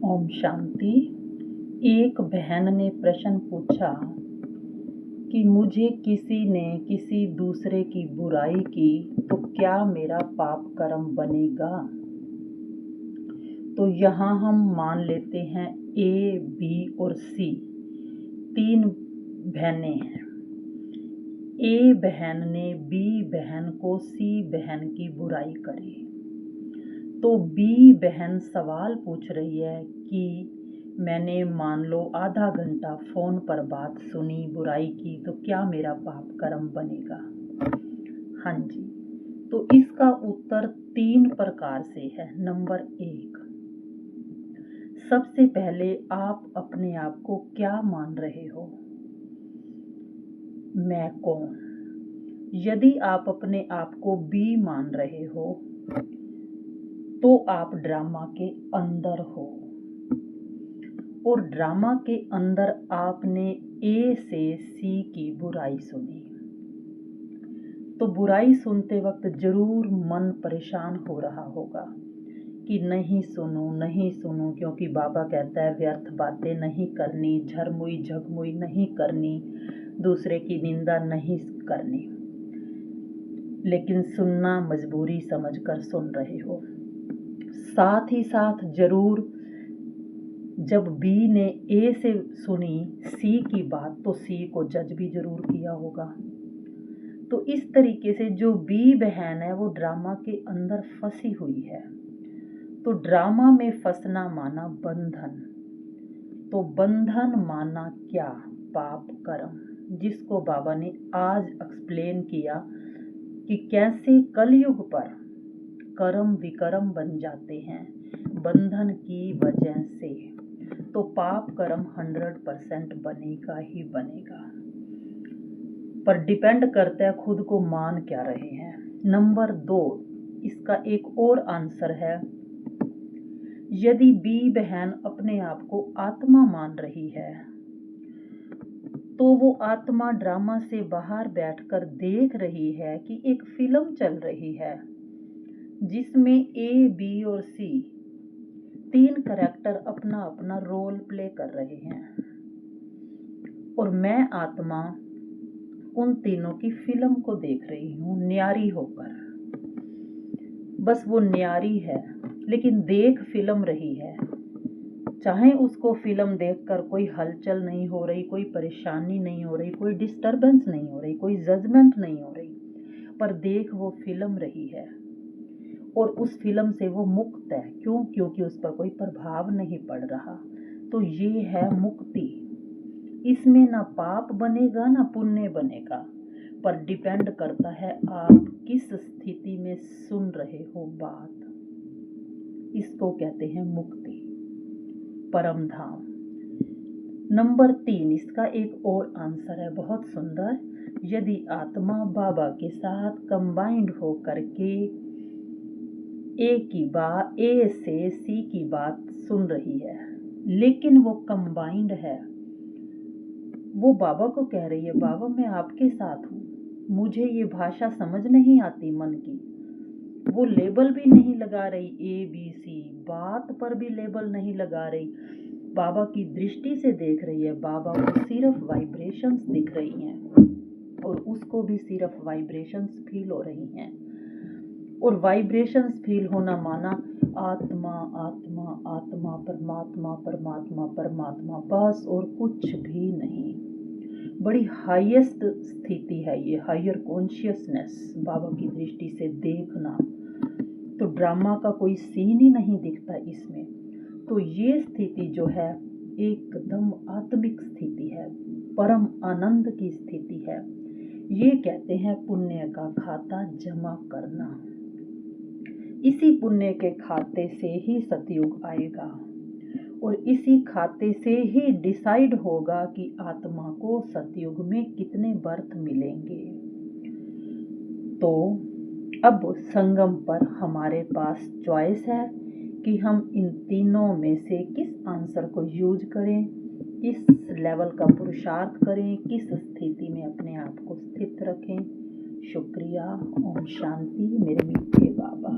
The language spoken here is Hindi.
ओम शांति। एक बहन ने प्रश्न पूछा कि मुझे किसी ने किसी दूसरे की बुराई की तो क्या मेरा पाप कर्म बनेगा। तो यहाँ हम मान लेते हैं ए, बी और सी तीन बहनें हैं। ए बहन ने बी बहन को सी बहन की बुराई करी, तो बी बहन सवाल पूछ रही है कि मैंने मान लो आधा घंटा फ़ोन पर बात सुनी, बुराई की, तो क्या मेरा पाप कर्म बनेगा। हाँ जी, तो इसका उत्तर 3 प्रकार से है। नंबर 1, सबसे पहले आप अपने आप को क्या मान रहे हो, मैं कौन। यदि आप अपने आप को बी मान रहे हो तो आप ड्रामा के अंदर हो, और ड्रामा के अंदर आपने ए से सी की बुराई सुनी। तो बुराई सुनते वक्त जरूर मन परेशान हो रहा होगा कि नहीं सुनूं, क्योंकि बाबा कहता है व्यर्थ बातें नहीं करनी, झरमुई झगमुई नहीं करनी, दूसरे की निंदा नहीं करनी। लेकिन सुनना मजबूरी समझकर सुन रहे हो। साथ ही साथ जरूर जब बी ने ए से सुनी सी की बात तो सी को जज भी जरूर किया होगा। तो इस तरीके से जो बी बहन है वो ड्रामा के अंदर फंसी हुई है। तो ड्रामा में फंसना माना बंधन, तो बंधन माना क्या, पाप कर्म, जिसको बाबा ने आज एक्सप्लेन किया कि कैसे कलयुग पर कर्म विकर्म बन जाते हैं बंधन की वजह से। तो पाप कर्म 100% बनेगा ही बनेगा, पर डिपेंड करता है खुद को मान क्या रहे हैं। नंबर 2, इसका एक और आंसर है। यदि बी बहन अपने आप को आत्मा मान रही है तो वो आत्मा ड्रामा से बाहर बैठकर देख रही है कि एक फिल्म चल रही है जिसमें ए, बी और सी 3 कैरेक्टर अपना अपना रोल प्ले कर रहे हैं, और मैं आत्मा उन तीनों की फिल्म को देख रही हूँ न्यारी होकर। बस वो न्यारी है लेकिन देख फिल्म रही है। चाहे उसको फिल्म देखकर कोई हलचल नहीं हो रही, कोई परेशानी नहीं हो रही, कोई डिस्टरबेंस नहीं हो रही, कोई जजमेंट नहीं हो रही, पर देख वो फिल्म रही है और उस फिल्म से वो मुक्त है। क्यों? क्योंकि उस पर कोई प्रभाव नहीं पड़ रहा। तो ये है मुक्ति। इसमें ना पाप बनेगा ना पुण्य बनेगा, पर डिपेंड करता है आप किस स्थिति में सुन रहे हो बात। इसको कहते हैं मुक्ति, परम धाम। नंबर 3, इसका एक और आंसर है बहुत सुंदर। यदि आत्मा बाबा के साथ कंबाइंड हो करके ए से सी की बात सुन रही है, लेकिन वो कंबाइंड है, वो बाबा को कह रही है बाबा मैं आपके साथ हूँ, मुझे ये भाषा समझ नहीं आती मन की। वो लेबल भी नहीं लगा रही, ए बी सी बात पर भी लेबल नहीं लगा रही, बाबा की दृष्टि से देख रही है। बाबा को सिर्फ वाइब्रेशंस दिख रही हैं और उसको भी सिर्फ वाइब्रेशंस फील हो रही हैं। और वाइब्रेशंस फील होना माना आत्मा आत्मा आत्मा, परमात्मा परमात्मा परमात्मा, बस और कुछ भी नहीं। बड़ी हाईएस्ट स्थिति है ये, हायर कॉन्शियसनेस, बाबा की दृष्टि से देखना। तो ड्रामा का कोई सीन ही नहीं दिखता इसमें। तो ये स्थिति जो है एकदम आत्मिक स्थिति है, परम आनंद की स्थिति है। ये कहते हैं पुण्य का खाता जमा करना। इसी पुण्य के खाते से ही सतयुग आएगा और इसी खाते से ही डिसाइड होगा कि आत्मा को सतयुग में कितने बर्थ मिलेंगे। तो अब संगम पर हमारे पास चॉइस है कि हम इन तीनों में से किस आंसर को यूज करें, किस लेवल का पुरुषार्थ करें, किस स्थिति में अपने आप को स्थित रखें। शुक्रिया। ओम शांति मेरे मीठे बाबा।